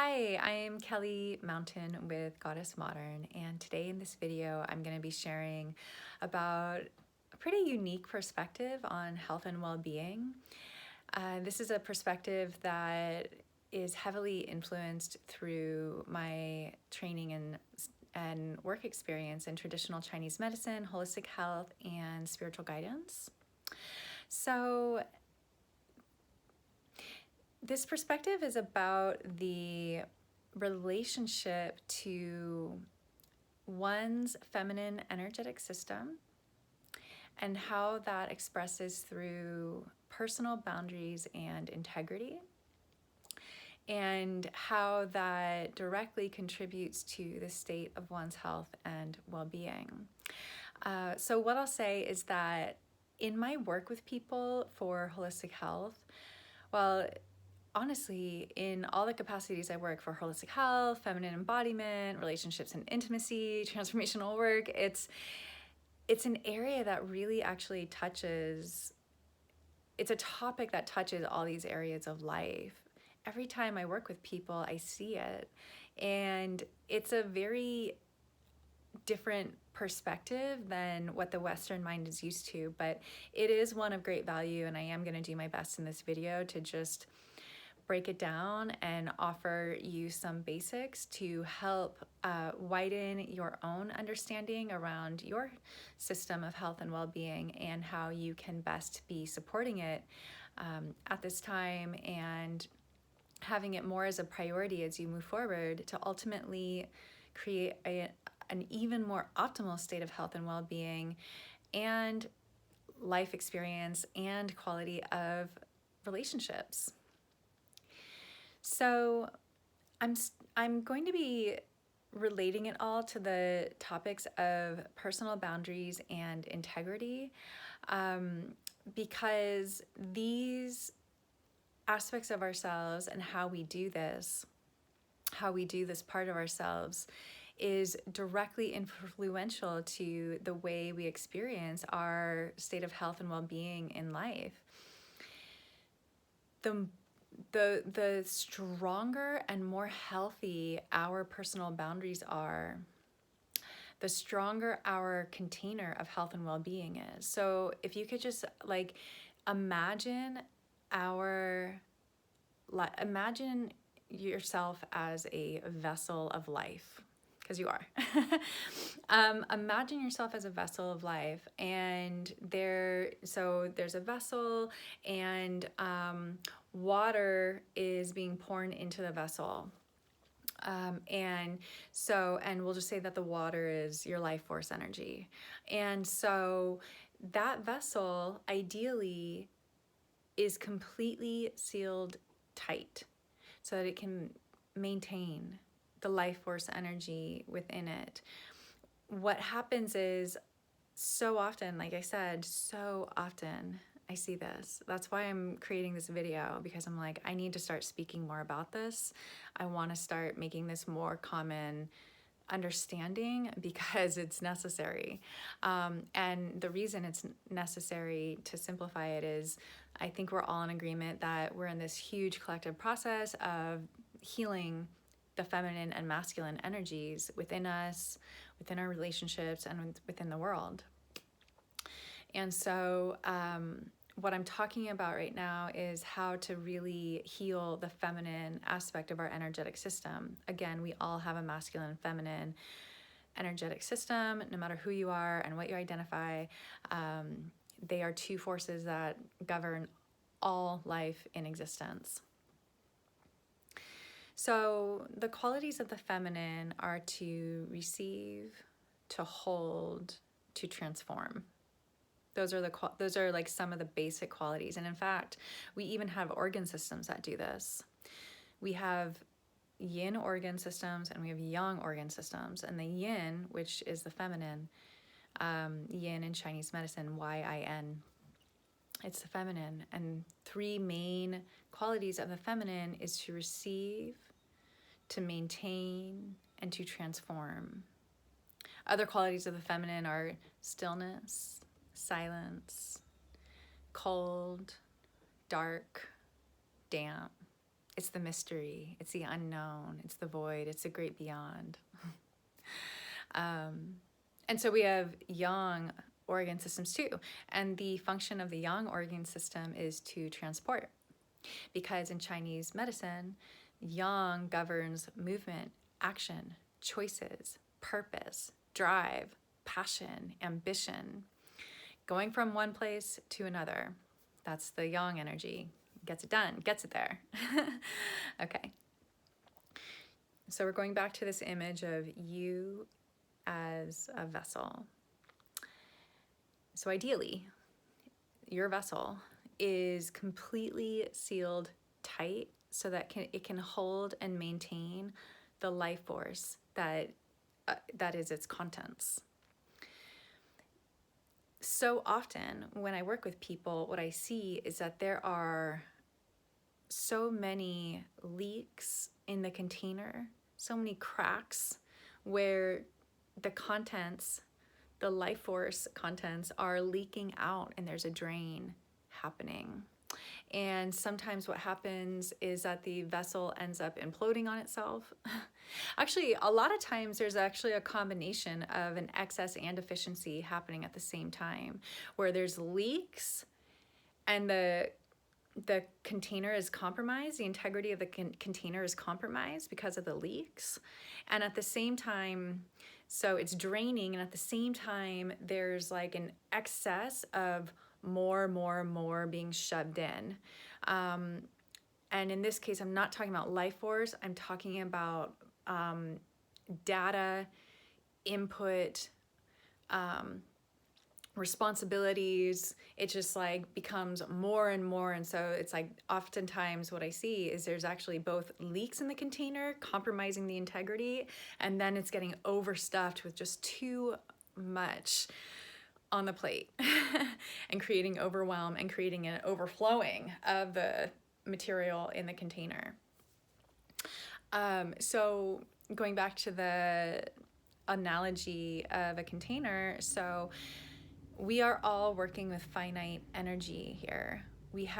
Hi, I'm Kelly Mountain with Goddess Modern, and today in this video I'm going to be sharing about a pretty unique perspective on health and well-being. This is a perspective that is heavily influenced through my training and work experience in traditional Chinese medicine, holistic health, and spiritual guidance. So this perspective is about the relationship to one's feminine energetic system and how that expresses through personal boundaries and integrity, and how that directly contributes to the state of one's health and well-being. So what I'll say is that in my work with people for holistic health, well, honestly, in all the capacities I work for holistic health, feminine embodiment, relationships and intimacy, transformational work, it's an area that really actually touches, it's a topic that touches all these areas of life. Every time I work with people, I see it. And it's a very different perspective than what the Western mind is used to, but it is one of great value, and I am going to do my best in this video to just break it down and offer you some basics to help widen your own understanding around your system of health and well-being and how you can best be supporting it at this time and having it more as a priority as you move forward to ultimately create an even more optimal state of health and well-being and life experience and quality of relationships. So I'm going to be relating it all to the topics of personal boundaries and integrity, because these aspects of ourselves and how we do this part of ourselves is directly influential to the way we experience our state of health and well-being in life. The stronger and more healthy our personal boundaries are, the stronger our container of health and well-being is. So if you could just imagine imagine yourself as a vessel of life, because you are. Imagine yourself as a vessel of life, and there's a vessel, and water is being poured into the vessel. And we'll just say that the water is your life force energy. And so that vessel ideally is completely sealed tight so that it can maintain the life force energy within it. What happens is, so often, like I said, so often I see this. That's why I'm creating this video, because I'm like, I need to start speaking more about this. I want to start making this more common understanding because it's necessary. And the reason it's necessary to simplify it is I think we're all in agreement that we're in this huge collective process of healing the feminine and masculine energies within us, within our relationships, and within the world. And so what I'm talking about right now is how to really heal the feminine aspect of our energetic system. Again, we all have a masculine and feminine energetic system, no matter who you are and what you identify. They are two forces that govern all life in existence. So the qualities of the feminine are to receive, to hold, to transform. Those are like some of the basic qualities. And in fact, we even have organ systems that do this. We have yin organ systems and we have yang organ systems. And the yin, which is the feminine, yin in Chinese medicine, Y-I-N, it's the feminine. And three main qualities of the feminine is to receive, to maintain, and to transform. Other qualities of the feminine are stillness, silence, cold, dark, damp, It's the mystery. It's the unknown. It's the void. It's the great beyond. And so we have yang organ systems too. And the function of the yang organ system is to transport. Because in Chinese medicine, yang governs movement, action, choices, purpose, drive, passion, ambition, going from one place to another. That's the yang energy. Gets it done, gets it there. Okay. So we're going back to this image of you as a vessel. So ideally, your vessel is completely sealed tight so that it can hold and maintain the life force that is its contents. So often when I work with people, what I see is that there are so many leaks in the container, so many cracks where the contents, the life force contents are leaking out and there's a drain happening. And sometimes what happens is that the vessel ends up imploding on itself. Actually, a lot of times there's actually a combination of an excess and deficiency happening at the same time, where there's leaks and the container is compromised, the integrity of the container is compromised because of the leaks. And at the same time, so it's draining, and at the same time, there's like an excess of more being shoved in. And in this case, I'm not talking about life force, I'm talking about data, input, responsibilities. It just like becomes more and more. And so it's like oftentimes what I see is there's actually both leaks in the container compromising the integrity, and then it's getting overstuffed with just too much on the plate and creating overwhelm and creating an overflowing of the material in the container. So going back to the analogy of a container, so we are all working with finite energy here. We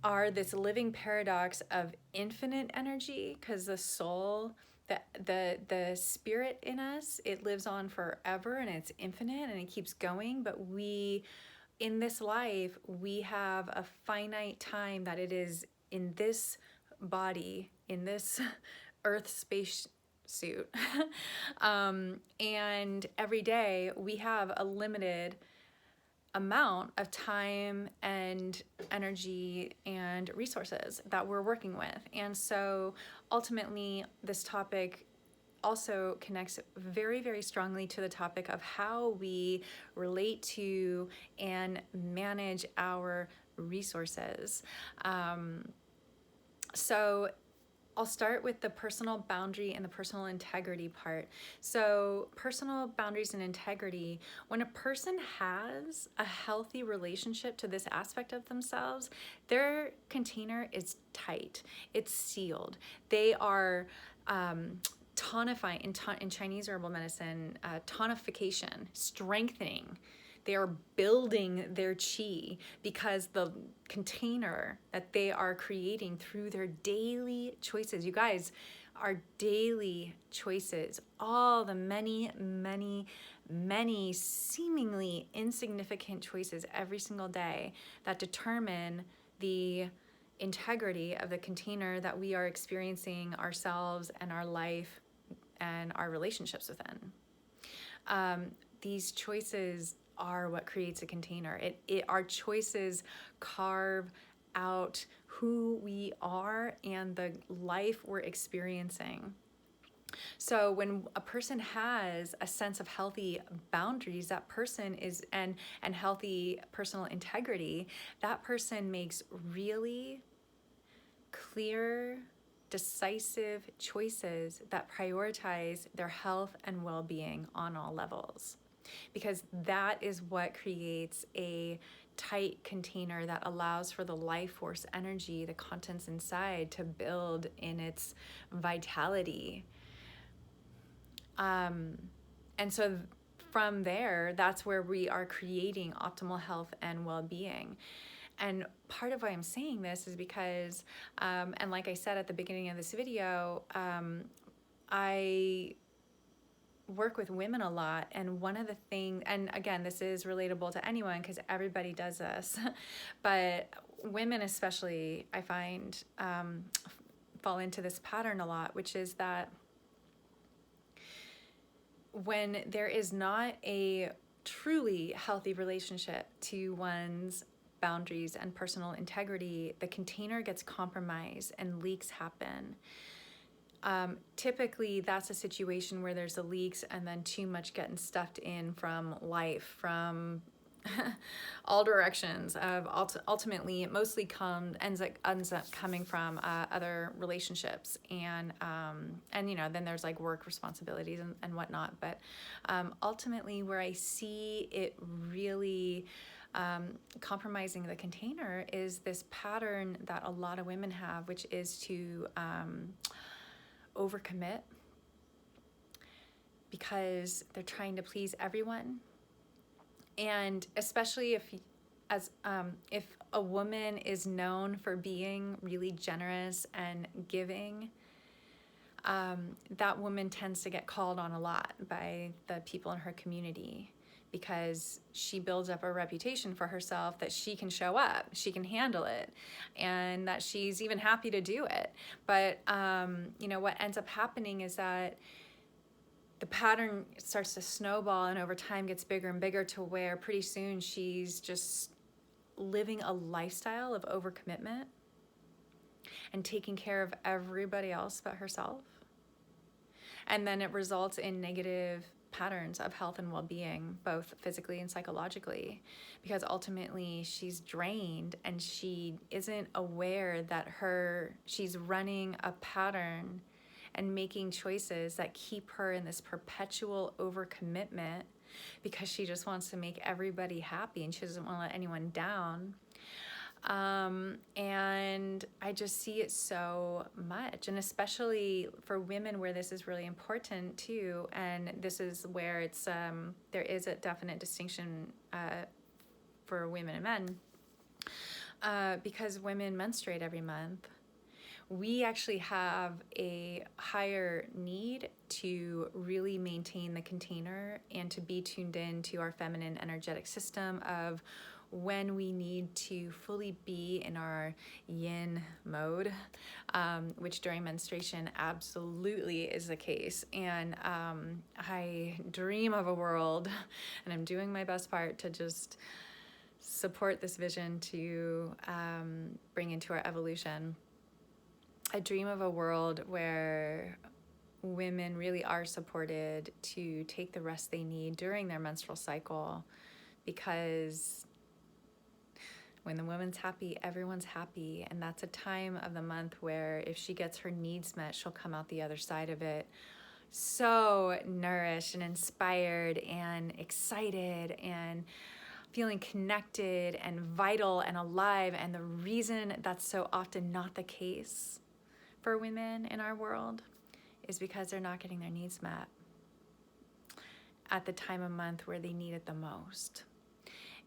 are this living paradox of infinite energy, because the soul, the spirit in us, it lives on forever and it's infinite and it keeps going. But we, in this life, we have a finite time that it is in this body, in this earth space suit. And every day we have a limited amount of time and energy and resources that we're working with. And so ultimately this topic also connects very, very strongly to the topic of how we relate to and manage our resources. So I'll start with the personal boundary and the personal integrity part. So personal boundaries and integrity, when a person has a healthy relationship to this aspect of themselves, their container is tight, it's sealed. They are tonifying, in Chinese herbal medicine, tonification, strengthening. They are building their qi because the container that they are creating through their daily choices, you guys, our daily choices, all the many seemingly insignificant choices every single day that determine the integrity of the container that we are experiencing ourselves and our life and our relationships within. These choices are what creates a container. Our choices carve out who we are and the life we're experiencing. So when a person has a sense of healthy boundaries, that person is and healthy personal integrity, that person makes really clear, decisive choices that prioritize their health and well-being on all levels. Because that is what creates a tight container that allows for the life force energy, the contents inside, to build in its vitality. And so from there, that's where we are creating optimal health and well-being. And part of why I'm saying this is because, and like I said at the beginning of this video, I work with women a lot, and one of the things, and again, this is relatable to anyone because everybody does this, but women especially, I find, fall into this pattern a lot, which is that when there is not a truly healthy relationship to one's boundaries and personal integrity, the container gets compromised and leaks happen. Typically, that's a situation where there's the leaks and then too much getting stuffed in from life, from all directions. Of ultimately, it mostly ends up coming from other relationships, and then there's like work responsibilities and whatnot. But ultimately, where I see it really compromising the container is this pattern that a lot of women have, which is to overcommit because they're trying to please everyone. And especially if a woman is known for being really generous and giving, that woman tends to get called on a lot by the people in her community because she builds up a reputation for herself that she can show up, she can handle it, and that she's even happy to do it. But what ends up happening is that the pattern starts to snowball and over time gets bigger and bigger to where pretty soon she's just living a lifestyle of overcommitment and taking care of everybody else but herself. And then it results in negative patterns of health and well-being, both physically and psychologically, because ultimately she's drained and she isn't aware that she's running a pattern and making choices that keep her in this perpetual overcommitment because she just wants to make everybody happy and she doesn't want to let anyone down. And I just see it so much, and especially for women where this is really important too. And this is where it's there is a definite distinction for women and men, because women menstruate every month. We actually have a higher need to really maintain the container and to be tuned in to our feminine energetic system of when we need to fully be in our yin mode, which during menstruation absolutely is the case. And I dream of a world, and I'm doing my best part to just support this vision to bring into our evolution. I dream of a world where women really are supported to take the rest they need during their menstrual cycle, because when the woman's happy, everyone's happy. And that's a time of the month where if she gets her needs met, she'll come out the other side of it so nourished and inspired and excited and feeling connected and vital and alive. And the reason that's so often not the case for women in our world is because they're not getting their needs met at the time of month where they need it the most.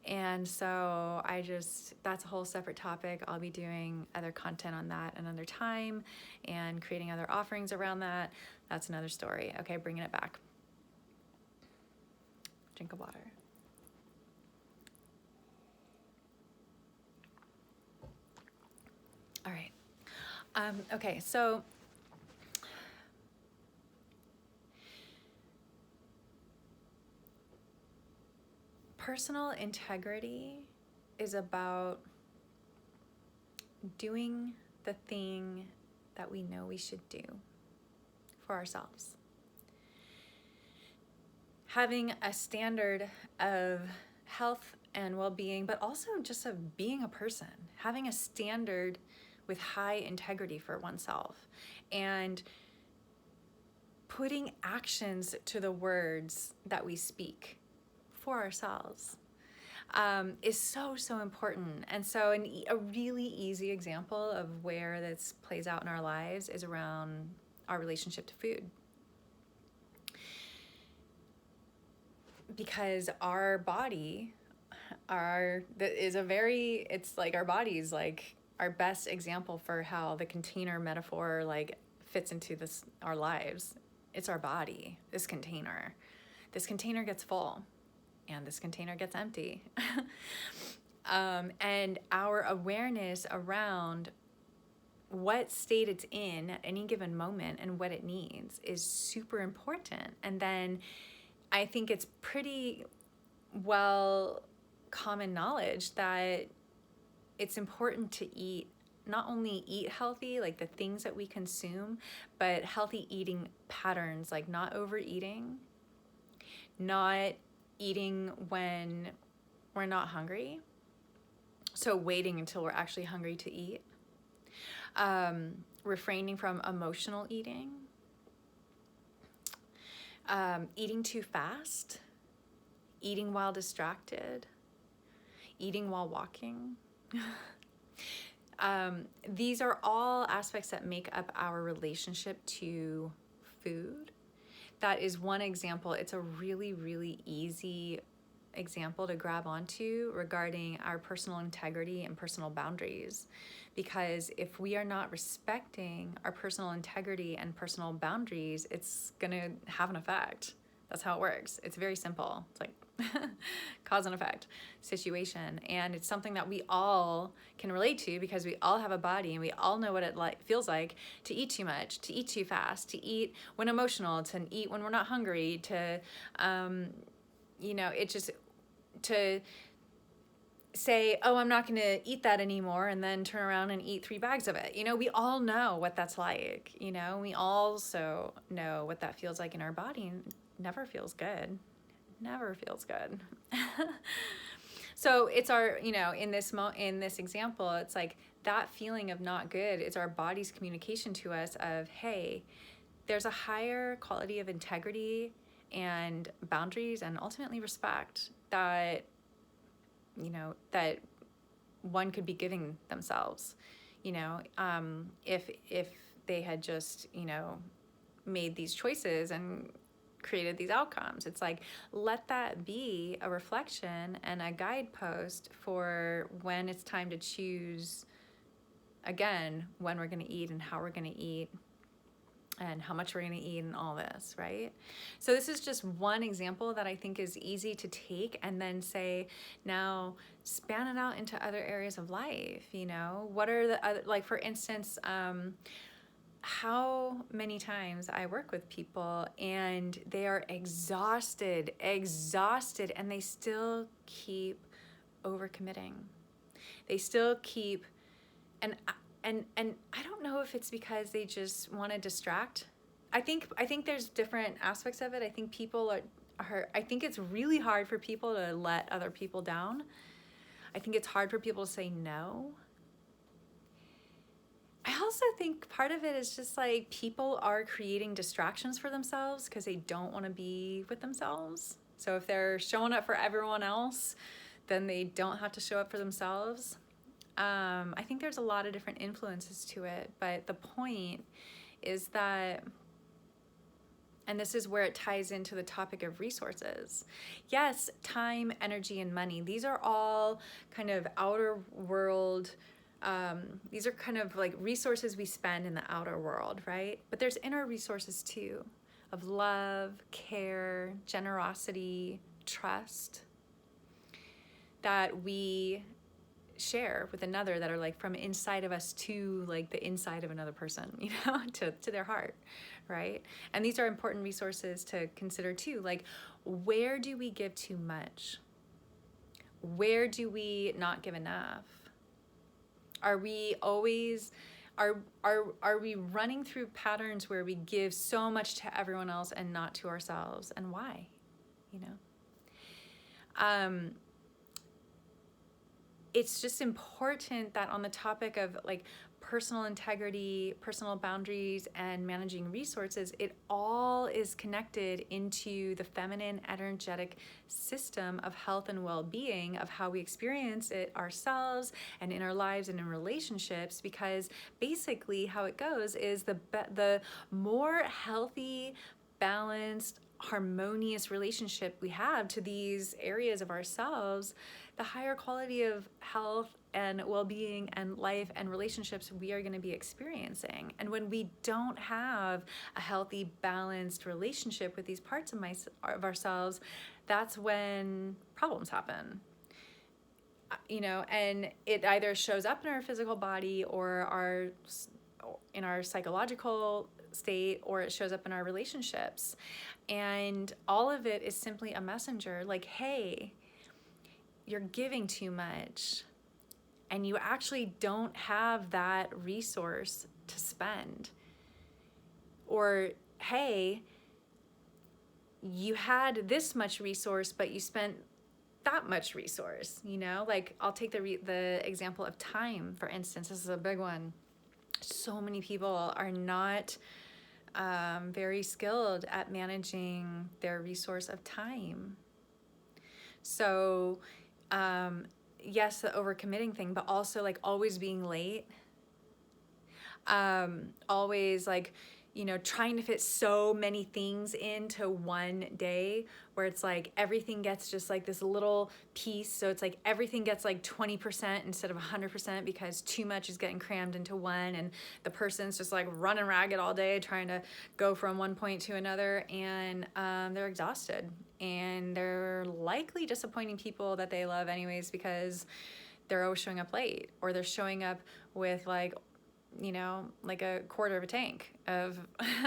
And so that's a whole separate topic. I'll be doing other content on that another time and creating other offerings around that. That's another story. Okay, bringing it back. Drink of water. All right. Okay, so personal integrity is about doing the thing that we know we should do for ourselves. Having a standard of health and well-being, but also just of being a person. Having a standard with high integrity for oneself and putting actions to the words that we speak for ourselves is so important. And so a really easy example of where this plays out in our lives is around our relationship to food. Because our body, it's like our body's like our best example for how the container metaphor like fits into this our lives. It's our body, this container. This container gets full and this container gets empty. And our awareness around what state it's in at any given moment and what it needs is super important. And then I think it's pretty well common knowledge that it's important to eat, not only eat healthy, like the things that we consume, but healthy eating patterns, like not overeating, not eating when we're not hungry, so waiting until we're actually hungry to eat, refraining from emotional eating, eating too fast, eating while distracted, eating while walking. These are all aspects that make up our relationship to food. That is one example. It's a really, really easy example to grab onto regarding our personal integrity and personal boundaries. Because if we are not respecting our personal integrity and personal boundaries, it's gonna have an effect. That's how it works. It's very simple. It's like cause and effect situation. And it's something that we all can relate to because we all have a body and we all know what it feels like to eat too much, to eat too fast, to eat when emotional, to eat when we're not hungry, to, to say, oh, I'm not going to eat that anymore, and then turn around and eat 3 bags of it. We all know what that's like. We also know what that feels like in our body, and it never feels good. Never feels good. So it's our, in this example, it's like that feeling of not good is our body's communication to us of, hey, there's a higher quality of integrity and boundaries and ultimately respect that that one could be giving themselves, if they had just, made these choices and created these outcomes. It's like, let that be a reflection and a guidepost for when it's time to choose, again, when we're going to eat and how we're going to eat and how much we're going to eat and all this, right? So this is just one example that I think is easy to take and then say, now span it out into other areas of life. What are the other, like for instance, how many times I work with people and they are exhausted, and they still keep overcommitting. They still keep, and I don't know if it's because they just want to distract. I think there's different aspects of it. I think people I think it's really hard for people to let other people down. I think it's hard for people to say no. I also think part of it is just like people are creating distractions for themselves because they don't want to be with themselves. So if they're showing up for everyone else, then they don't have to show up for themselves. I think there's a lot of different influences to it, but the point is that, and this is where it ties into the topic of resources. Yes, time, energy, and money. These are all kind of outer world. These are kind of like resources we spend in the outer world, right? But there's inner resources too, of love, care, generosity, trust, that we share with another, that are like from inside of us to like the inside of another person, to their heart, right? And these are important resources to consider too. Like, where do we give too much? Where do we not give enough? Are we always, are we running through patterns where we give so much to everyone else and not to ourselves? And why? It's just important that on the topic of like personal integrity, personal boundaries, and managing resources, it all is connected into the feminine energetic system of health and well-being, of how we experience it ourselves and in our lives and in relationships. Because basically how it goes is the more healthy, balanced, harmonious relationship we have to these areas of ourselves, the higher quality of health and well-being and life and relationships we are going to be experiencing. And when we don't have a healthy, balanced relationship with these parts of ourselves, that's when problems happen. And it either shows up in our physical body or in our psychological state, or it shows up in our relationships. And all of it is simply a messenger, like, hey, you're giving too much and you actually don't have that resource to spend. Or, hey, you had this much resource, but you spent that much resource, Like, I'll take the example of time, for instance. This is a big one. So many people are not very skilled at managing their resource of time. So, yes, the overcommitting thing, but also like always being late. Always like, trying to fit so many things into one day, where it's like everything gets just like this little piece. So it's like everything gets like 20% instead of 100% because too much is getting crammed into one, and the person's just like running ragged all day trying to go from one point to another, and they're exhausted, and they're likely disappointing people that they love anyways, because they're always showing up late, or they're showing up with like a quarter of a tank of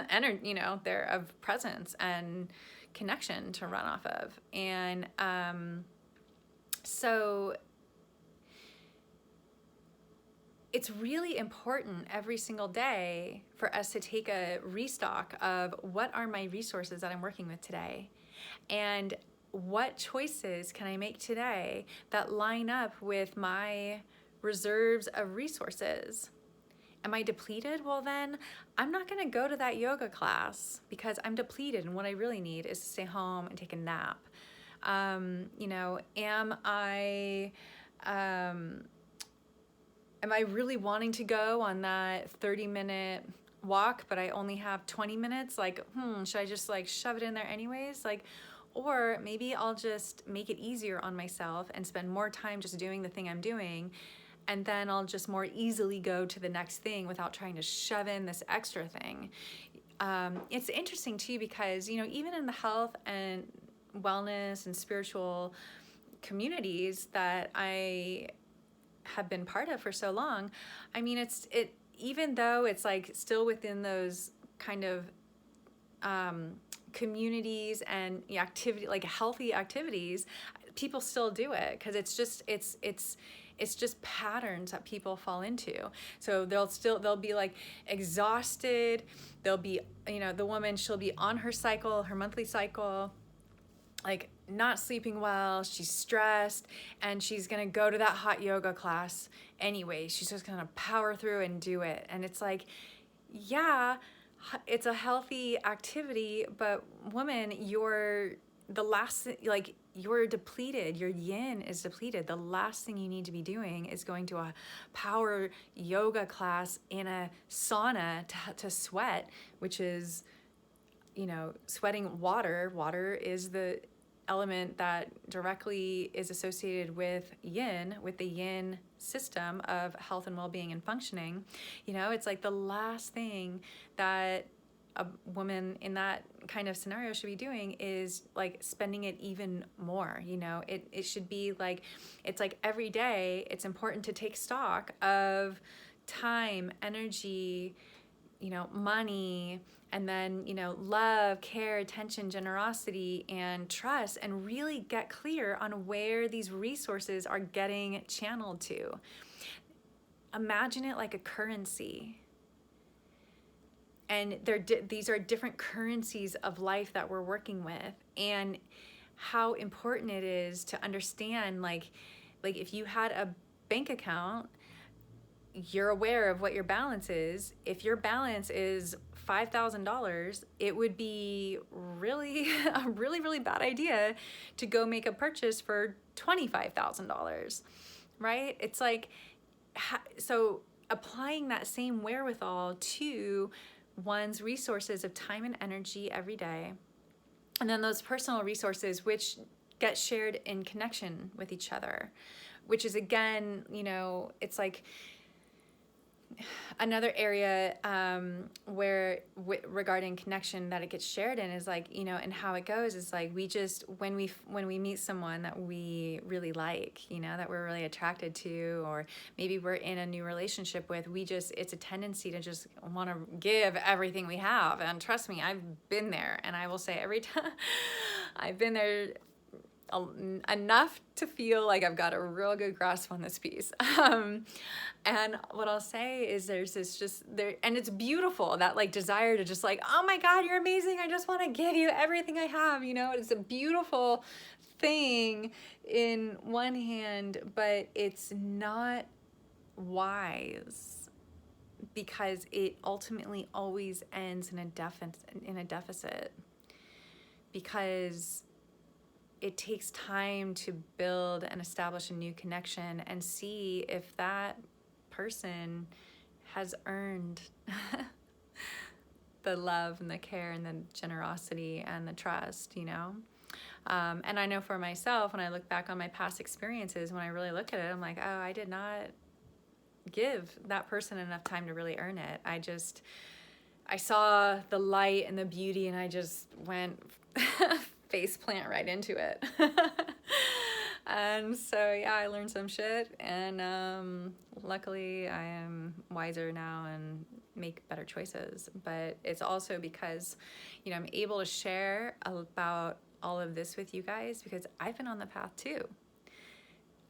energy, of presence and connection to run off of. And so it's really important every single day for us to take a restock of what are my resources that I'm working with today, and what choices can I make today that line up with my reserves of resources. Am I depleted? Well, then I'm not going to go to that yoga class because I'm depleted, and what I really need is to stay home and take a nap. Am I really wanting to go on that 30-minute walk, but I only have 20 minutes? Like, should I just like shove it in there anyways? Like, or maybe I'll just make it easier on myself and spend more time just doing the thing I'm doing, and then I'll just more easily go to the next thing without trying to shove in this extra thing. It's interesting too, because, even in the health and wellness and spiritual communities that I have been part of for so long, I mean, even though it's like still within those kind of communities and activity, like healthy activities, people still do it because it's just patterns that people fall into. So they'll be like exhausted. They'll be, the woman, she'll be on her cycle, her monthly cycle, like not sleeping well, she's stressed, and she's gonna go to that hot yoga class anyway. She's just gonna power through and do it. And it's like, yeah, it's a healthy activity, but woman, you're depleted. Your yin is depleted. The last thing you need to be doing is going to a power yoga class in a sauna to sweat, which is, sweating water. Water is the element that directly is associated with yin, with the yin system of health and well-being and functioning. It's like the last thing that a woman in that kind of scenario should be doing is like spending it even more. It should be like, it's like every day it's important to take stock of time, energy, money, and then, love, care, attention, generosity, and trust, and really get clear on where these resources are getting channeled to. Imagine it like a currency. And these are different currencies of life that we're working with, and how important it is to understand, like if you had a bank account, you're aware of what your balance is. If your balance is $5,000, it would be really a really bad idea to go make a purchase for $25,000, right? It's like, so applying that same wherewithal to one's resources of time and energy every day, And then those personal resources, which get shared in connection with each other, which is, again, you know, it's like another area where regarding connection that it gets shared in is like, you know, and how it goes is like, we just, when we meet someone that we really like, you know, that we're really attracted to, or maybe we're in a new relationship with, we just, it's a tendency to just want to give everything we have. And trust me, I've been there, and I will say every time I've been there enough to feel like I've got a real good grasp on this piece. And what I'll say is there's this just there, and it's beautiful, that like desire to just like, oh my God, you're amazing. I just want to give you everything I have. You know, it's a beautiful thing in one hand, but it's not wise, because it ultimately always ends in a deficit, because it takes time to build and establish a new connection and see if that person has earned the love and the care and the generosity and the trust, you know? And I know for myself, when I look back on my past experiences, when I really look at it, I'm like, oh, I did not give that person enough time to really earn it. I saw the light and the beauty, and I just went face plant right into it. And so, yeah, I learned some shit, and luckily I am wiser now and make better choices. But it's also because, you know, I'm able to share about all of this with you guys because I've been on the path too.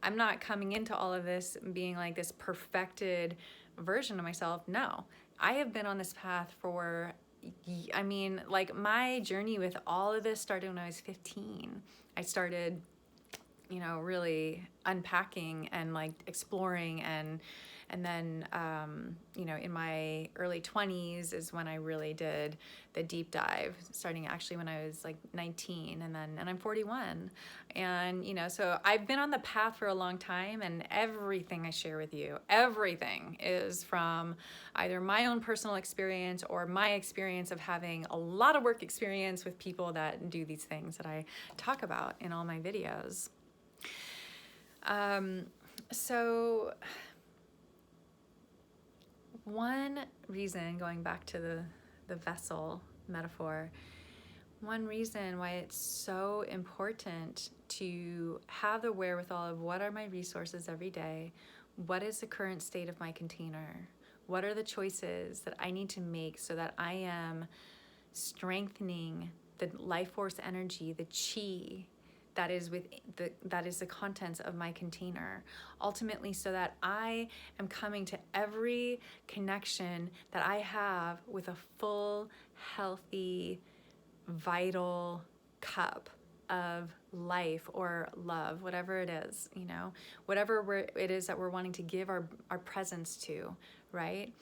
I'm not coming into all of this being like this perfected version of myself. No, I have been on this path for, I mean, like my journey with all of this started when I was 15. I started, you know, really unpacking and like exploring, and then, you know, in my early 20s is when I really did the deep dive, starting actually when I was like 19, and I'm 41. And, you know, so I've been on the path for a long time, and everything I share with you, everything is from either my own personal experience or my experience of having a lot of work experience with people that do these things that I talk about in all my videos. So one reason, going back to the vessel metaphor, one reason why it's so important to have the wherewithal of what are my resources every day, what is the current state of my container, what are the choices that I need to make so that I am strengthening the life force energy, the chi, that is the contents of my container, ultimately, so that I am coming to every connection that I have with a full, healthy, vital cup of life or love, whatever it is, you know, whatever it is that we're wanting to give our presence to, right?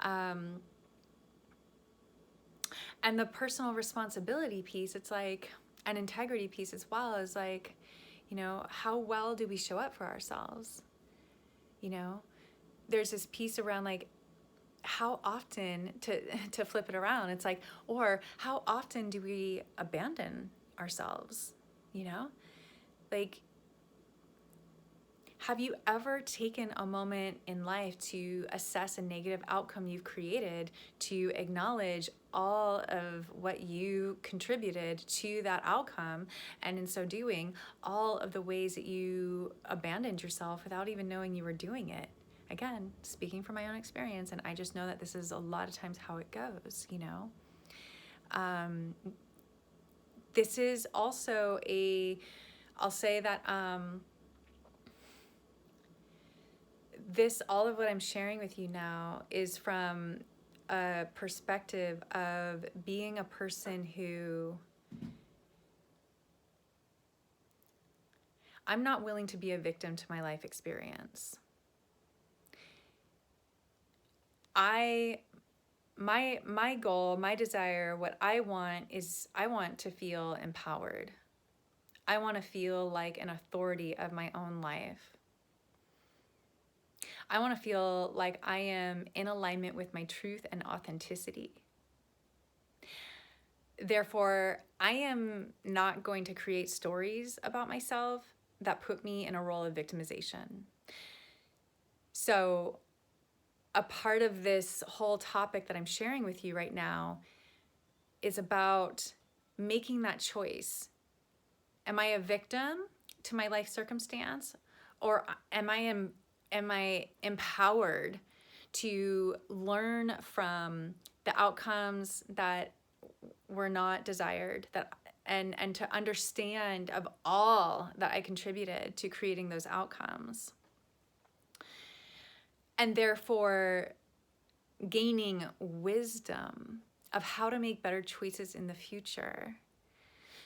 And the personal responsibility piece, it's like, an integrity piece as well, is like, you know, how well do we show up for ourselves? You know, there's this piece around like, how often, to flip it around, it's like, or how often do we abandon ourselves? You know, like, have you ever taken a moment in life to assess a negative outcome you've created, to acknowledge all of what you contributed to that outcome, and in so doing, all of the ways that you abandoned yourself without even knowing you were doing it? Again, speaking from my own experience, and I just know that this is a lot of times how it goes, you know? This is also I'll say that, all of what I'm sharing with you now is from a perspective of being a person who I'm not willing to be a victim to my life experience. My goal, my desire, what I want is I want to feel empowered. I want to feel like an authority of my own life. I want to feel like I am in alignment with my truth and authenticity. Therefore, I am not going to create stories about myself that put me in a role of victimization. So, a part of this whole topic that I'm sharing with you right now is about making that choice. Am I a victim to my life circumstance, or am I empowered to learn from the outcomes that were not desired, that and to understand of all that I contributed to creating those outcomes, and therefore gaining wisdom of how to make better choices in the future,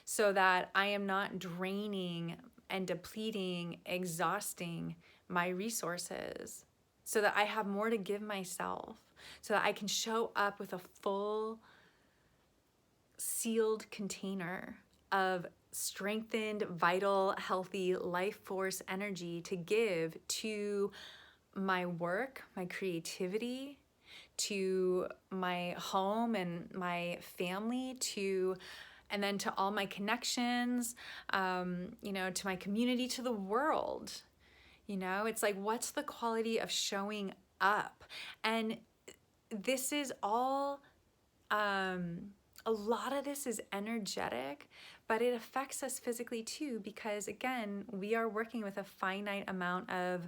so that I am not draining and depleting, exhausting my resources, so that I have more to give myself, so that I can show up with a full, sealed container of strengthened, vital, healthy life force energy to give to my work, my creativity, to my home and my family, and then to all my connections, to my community, to the world. It's like, what's the quality of showing up? And this is all, a lot of this is energetic, but it affects us physically too, because again, we are working with a finite amount of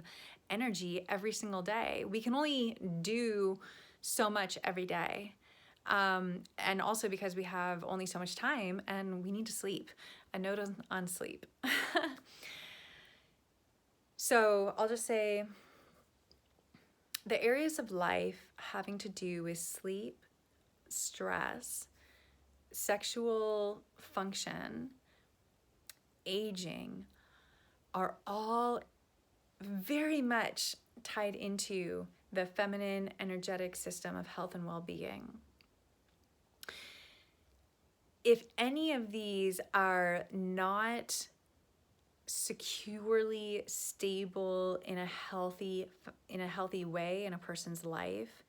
energy every single day. We can only do so much every day. And also because we have only so much time and we need to sleep. A note on sleep. So I'll just say the areas of life having to do with sleep, stress, sexual function, aging are all very much tied into the feminine energetic system of health and well-being. If any of these are not securely stable in a healthy way in a person's life,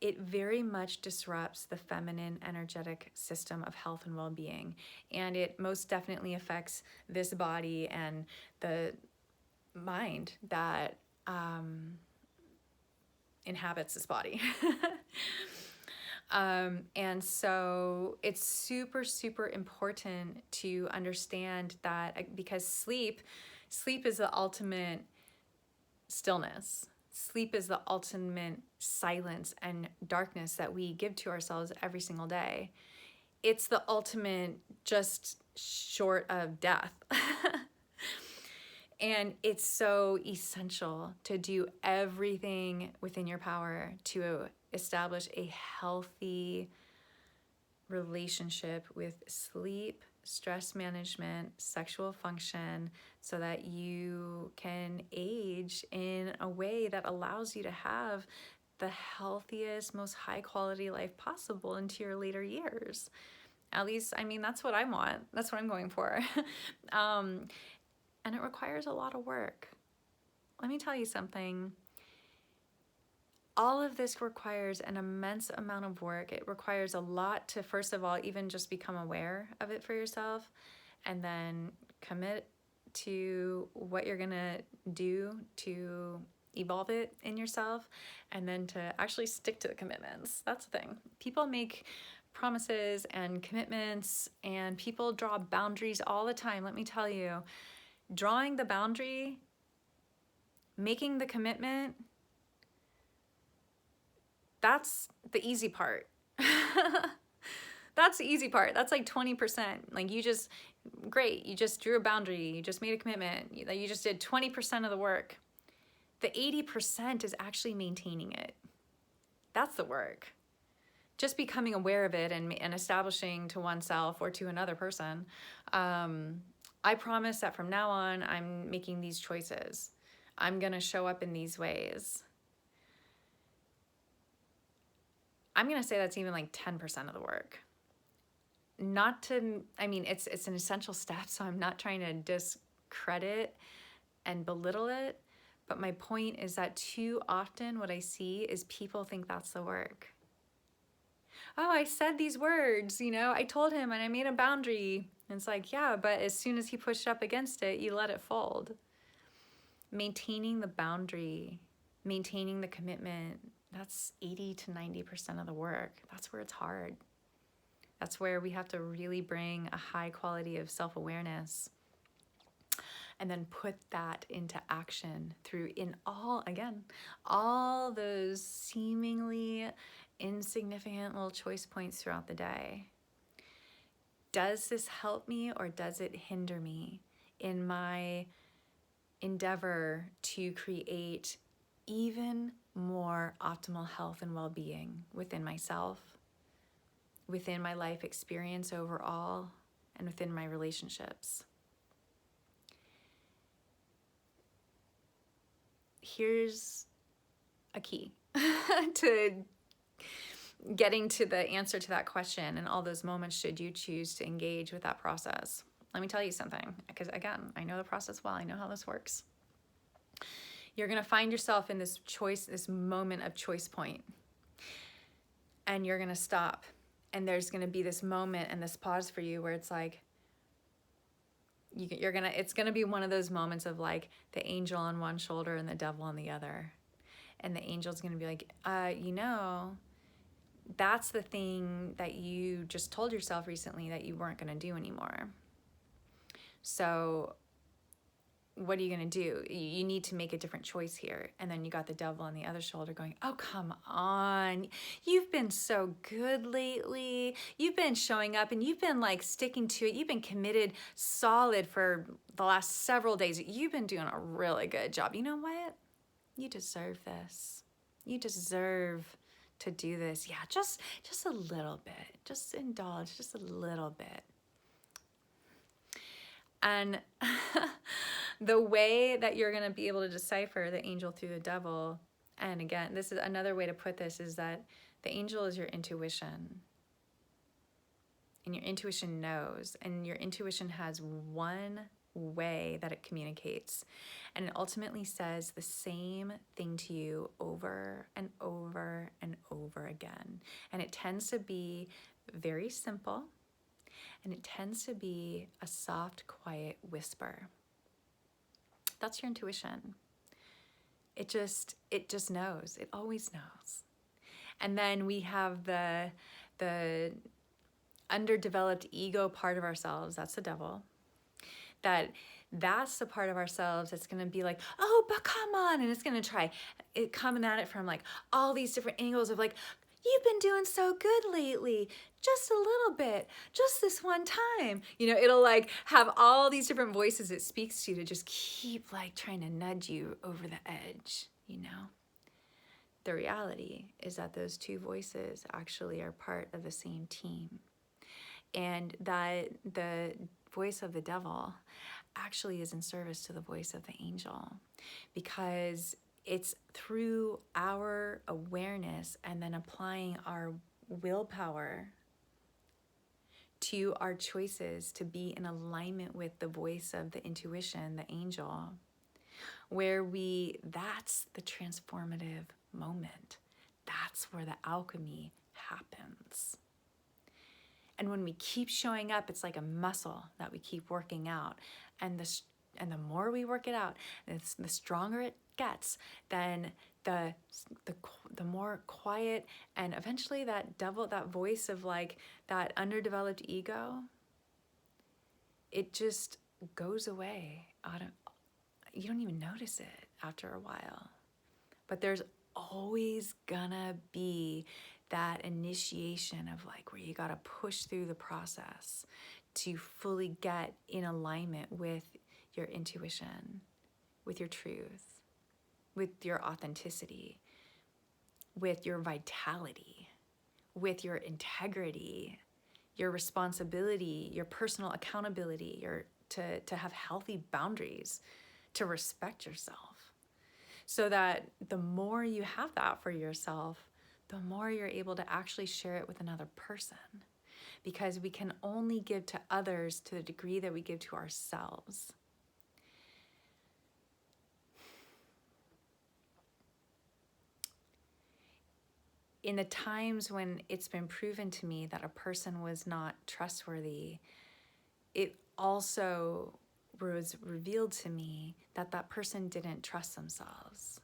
it very much disrupts the feminine energetic system of health and well-being. And it most definitely affects this body and the mind that inhabits this body. And so it's super, super important to understand that, because sleep is the ultimate stillness. Sleep is the ultimate silence and darkness that we give to ourselves every single day. It's the ultimate just short of death. And it's so essential to do everything within your power to establish a healthy relationship with sleep, stress management, sexual function, so that you can age in a way that allows you to have the healthiest, most high quality life possible into your later years. At least, that's what I want. That's what I'm going for. And it requires a lot of work. Let me tell you something. All of this requires an immense amount of work. It requires a lot to, first of all, even just become aware of it for yourself, and then commit to what you're gonna do to evolve it in yourself, and then to actually stick to the commitments. That's the thing. People make promises and commitments, and people draw boundaries all the time. Let me tell you, drawing the boundary, making the commitment, that's the easy part. That's the easy part. That's like 20%. Like, you just drew a boundary, you just made a commitment, you just did 20% of the work. The 80% is actually maintaining it. That's the work. Just becoming aware of it and establishing to oneself or to another person, I promise that from now on, I'm making these choices. I'm gonna show up in these ways. I'm gonna say that's even like 10% of the work. It's an essential step, so I'm not trying to discredit and belittle it, but my point is that too often what I see is people think that's the work. oh, I said these words, you know, I told him and I made a boundary. And it's like, yeah, but as soon as he pushed up against it, you let it fold. Maintaining the boundary, maintaining the commitment, that's 80 to 90% of the work. That's where it's hard. That's where we have to really bring a high quality of self-awareness and then put that into action through all those seemingly insignificant little choice points throughout the day. Does this help me or does it hinder me in my endeavor to create even more optimal health and well-being within myself, within my life experience overall, and within my relationships? Here's a key to getting to the answer to that question and all those moments should you choose to engage with that process. Let me tell you something, because again, I know the process well. I know how this works. You're going to find yourself in this moment of choice point, and you're going to stop, and there's going to be this moment and this pause for you where it's like, it's going to be one of those moments of like the angel on one shoulder and the devil on the other. And the angel's going to be like, you know, that's the thing that you just told yourself recently that you weren't going to do anymore. So what are you going to do? You need to make a different choice here. And then you got the devil on the other shoulder going, oh, come on. You've been so good lately. You've been showing up and you've been like sticking to it. You've been committed solid for the last several days. You've been doing a really good job. You know what? You deserve this. You deserve to do this. Yeah, just a little bit. Just indulge just a little bit. And the way that you're going to be able to decipher the angel through the devil, and again, this is another way to put this, is that the angel is your intuition. And your intuition knows, and your intuition has one way that it communicates. And it ultimately says the same thing to you over and over and over again. And it tends to be very simple. And it tends to be a soft, quiet whisper. That's your intuition. It just knows. It always knows. And then we have the underdeveloped ego part of ourselves. That's the devil. That's the part of ourselves that's going to be like, oh, but come on. And it's going to try it coming at it from like all these different angles of like, you've been doing so good lately, just a little bit, just this one time. You know, it'll like have all these different voices it speaks to just keep like trying to nudge you over the edge, you know. The reality is that those two voices actually are part of the same team. And that the voice of the devil actually is in service to the voice of the angel, because it's through our awareness and then applying our willpower to our choices to be in alignment with the voice of the intuition, the angel, where that's the transformative moment. That's where the alchemy happens. And when we keep showing up, it's like a muscle that we keep working out. And the more we work it out, the stronger it gets, then the more quiet, and eventually that voice of like that underdeveloped ego, it just goes away. You don't even notice it after a while. But there's always gonna be that initiation of like where you gotta push through the process to fully get in alignment with your intuition, with your truth, with your authenticity, with your vitality, with your integrity, your responsibility, your personal accountability, to have healthy boundaries, to respect yourself. So that the more you have that for yourself, the more you're able to actually share it with another person. Because we can only give to others to the degree that we give to ourselves. in the times when it's been proven to me that a person was not trustworthy, it also was revealed to me that that person didn't trust themselves.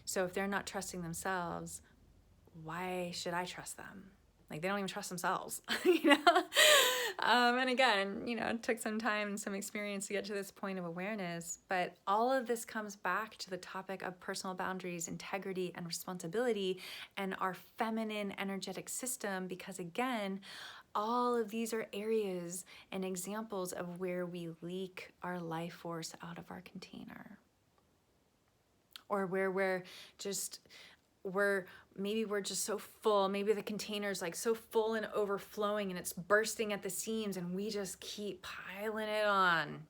So if they're not trusting themselves, why should I trust them? Like, they don't even trust themselves, you know? And again, you know, it took some time and some experience to get to this point of awareness, but all of this comes back to the topic of personal boundaries, integrity, and responsibility, and our feminine energetic system, because again, all of these are areas and examples of where we leak our life force out of our container. Or where maybe we're just so full, maybe the container's like so full and overflowing and it's bursting at the seams, and we just keep piling it on,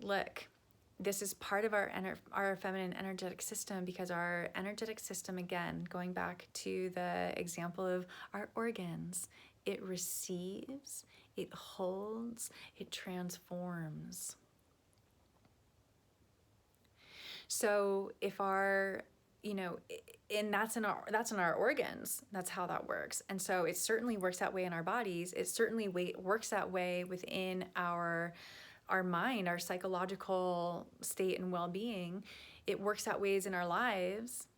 Look, this is part of our feminine energetic system, because our energetic system, again, going back to the example of our organs, it receives, it holds, it transforms. So if our, you know, and that's in our organs, that's how that works. And so it certainly works that way in our bodies. It certainly works that way within our mind, our psychological state and well-being. It works that ways in our lives.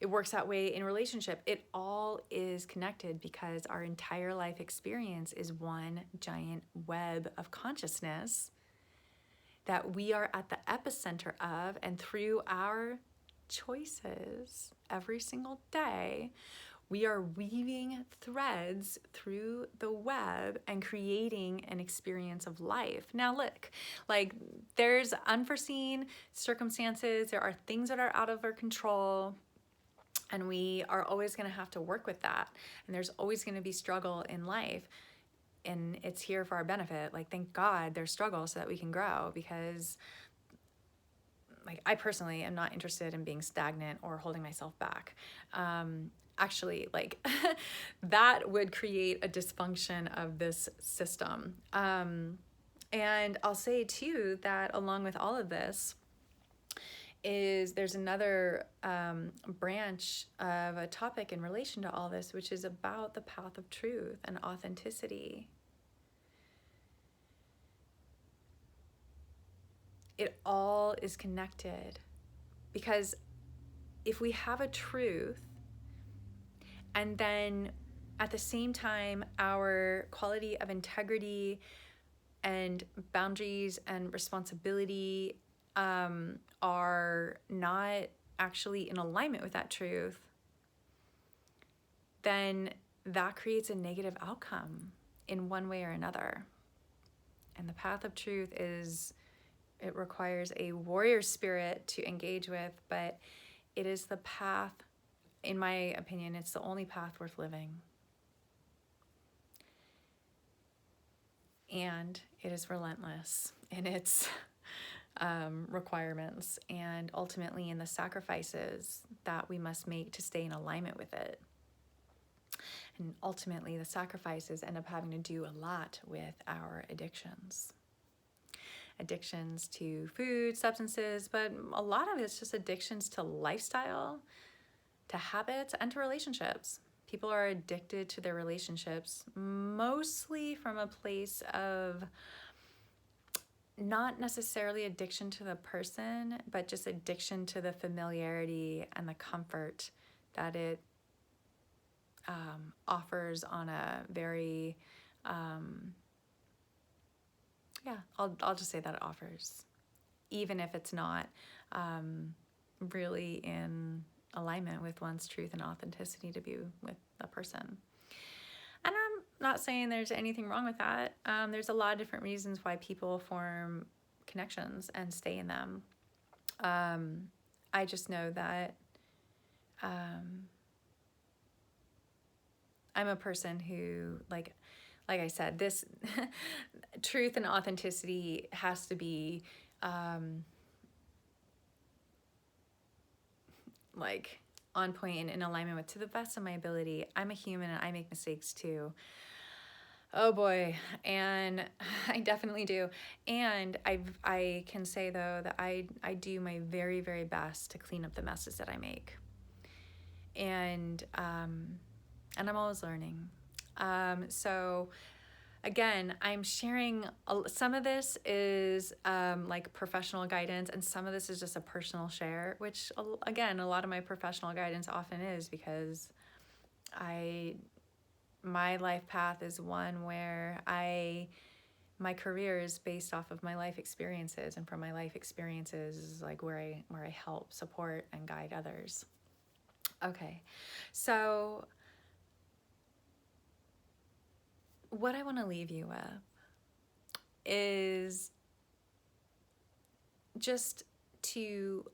It works that way in relationship. It all is connected, because our entire life experience is one giant web of consciousness that we are at the epicenter of, and through our choices every single day, we are weaving threads through the web and creating an experience of life. Now look, like, there's unforeseen circumstances, there are things that are out of our control, and we are always going to have to work with that. And there's always going to be struggle in life. And it's here for our benefit. Like, thank God there's struggle so that we can grow, because like, I personally am not interested in being stagnant or holding myself back. Actually, like, that would create a dysfunction of this system. And I'll say too that along with all of this there's another branch of a topic in relation to all this, which is about the path of truth and authenticity. It all is connected, because if we have a truth, and then at the same time our quality of integrity and boundaries and responsibility are not actually in alignment with that truth, then that creates a negative outcome in one way or another. And the path of truth it requires a warrior spirit to engage with, but it is the path, in my opinion, it's the only path worth living. And it is relentless in its requirements, and ultimately in the sacrifices that we must make to stay in alignment with it. And ultimately, the sacrifices end up having to do a lot with our addictions. Addictions to food, substances, but a lot of it's just addictions to lifestyle, to habits, and to relationships. People are addicted to their relationships, mostly from a place of not necessarily addiction to the person, but just addiction to the familiarity and the comfort that it offers on a very, I'll just say that it offers, even if it's not really in alignment with one's truth and authenticity to be with a person. And I'm not saying there's anything wrong with that. There's a lot of different reasons why people form connections and stay in them. I just know that I'm a person who, like I said, this truth and authenticity has to be like on point and in alignment with, to the best of my ability. I'm a human and I make mistakes too. Oh boy, and I definitely do. And I can say though that I do my very, very best to clean up the messes that I make. And I'm always learning. So again, I'm sharing some of this is like professional guidance, and some of this is just a personal share, which again, a lot of my professional guidance often is because my life path is one where my career is based off of my life experiences, and from my life experiences is like where I help support and guide others. Okay, so what I want to leave you with is just to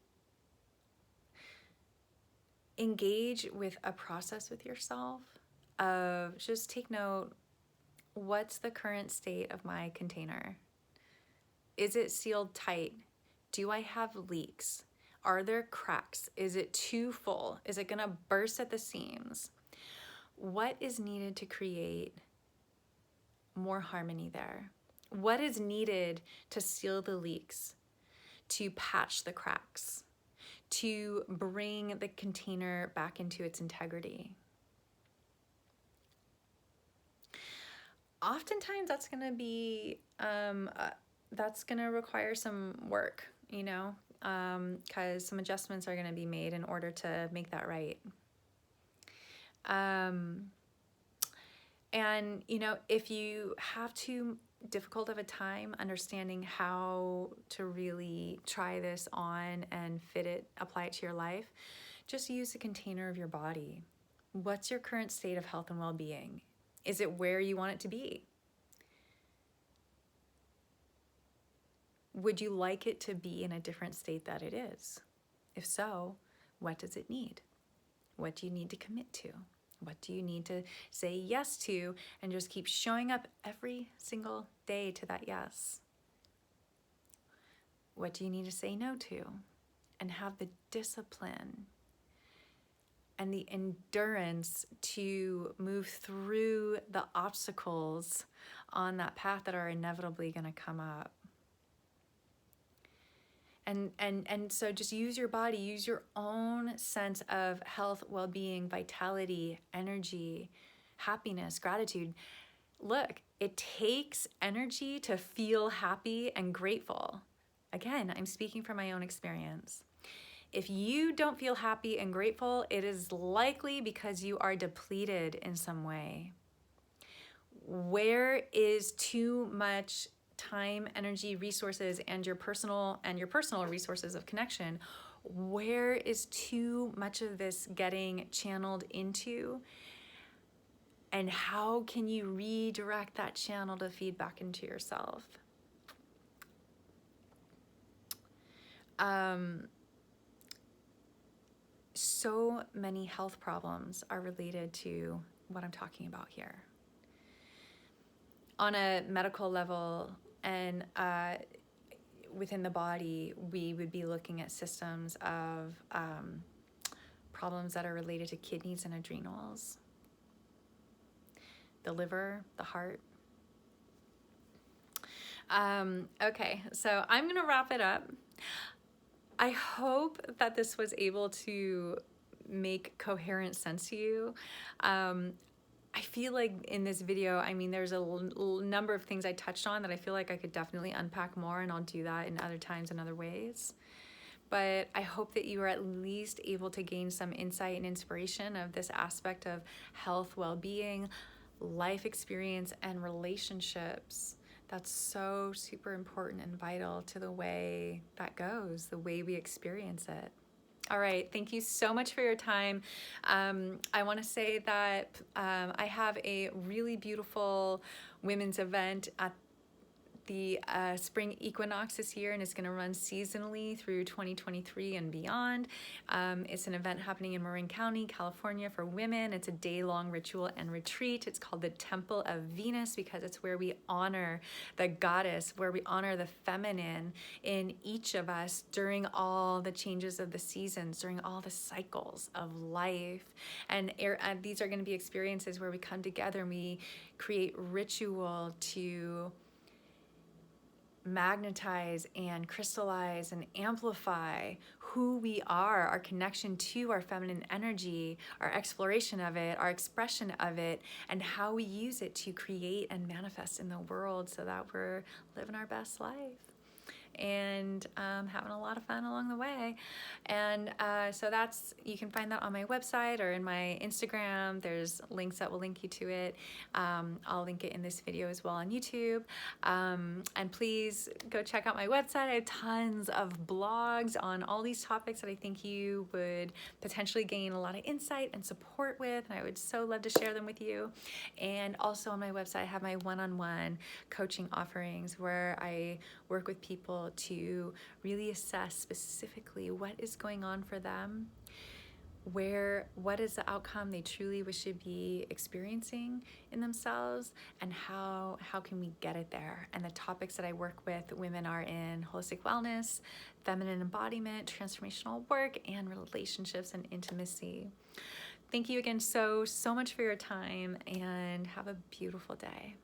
engage with a process with yourself of just take note, what's the current state of my container? Is it sealed tight? Do I have leaks? Are there cracks? Is it too full? Is it gonna burst at the seams? What is needed to create more harmony there? What is needed to seal the leaks, to patch the cracks, to bring the container back into its integrity? Oftentimes that's going to be that's going to require some work, because some adjustments are going to be made in order to make that right. And if you have too difficult of a time understanding how to really try this on and apply it to your life, just use the container of your body. What's your current state of health and well-being? Is it where you want it to be? Would you like it to be in a different state that it is? If so, what does it need? What do you need to commit to? What do you need to say yes to and just keep showing up every single day to that yes? What do you need to say no to and have the discipline and the endurance to move through the obstacles on that path that are inevitably going to come up? And so just use your body, use your own sense of health, well-being, vitality, energy, happiness, gratitude. Look, it takes energy to feel happy and grateful. Again, I'm speaking from my own experience. If you don't feel happy and grateful, it is likely because you are depleted in some way. Where is too much time, energy, resources, and your personal resources of connection? Where is too much of this getting channeled into? And how can you redirect that channel to feed back into yourself? So many health problems are related to what I'm talking about here. On a medical level and within the body, we would be looking at systems of problems that are related to kidneys and adrenals, the liver, the heart. Okay, so I'm gonna wrap it up. I hope that this was able to make coherent sense to you. I feel like in this video, there's a number of things I touched on that I feel like I could definitely unpack more, and I'll do that in other times and other ways. But I hope that you are at least able to gain some insight and inspiration of this aspect of health, well-being, life experience, and relationships. That's so super important and vital to the way that goes, the way we experience it. All right, thank you so much for your time. I want to say that I have a really beautiful women's event at the spring equinox this year, and it's going to run seasonally through 2023 and beyond. It's an event happening in Marin County, California for women. It's a day-long ritual and retreat. It's called the Temple of Venus because it's where we honor the goddess, where we honor the feminine in each of us during all the changes of the seasons, during all the cycles of life. And these are going to be experiences where we come together and we create ritual to magnetize and crystallize and amplify who we are, our connection to our feminine energy, our exploration of it, our expression of it, and how we use it to create and manifest in the world so that we're living our best life and having a lot of fun along the way. And so you can find that on my website or in my Instagram. There's links that will link you to it. I'll link it in this video as well on YouTube. And please go check out my website. I have tons of blogs on all these topics that I think you would potentially gain a lot of insight and support with, and I would so love to share them with you. And also on my website, I have my one-on-one coaching offerings where I work with people to really assess specifically what is going on for them, what is the outcome they truly wish to be experiencing in themselves, and how can we get it there. And the topics that I work with women are in holistic wellness, feminine embodiment, transformational work, and relationships and intimacy. Thank you again so much for your time, and have a beautiful day.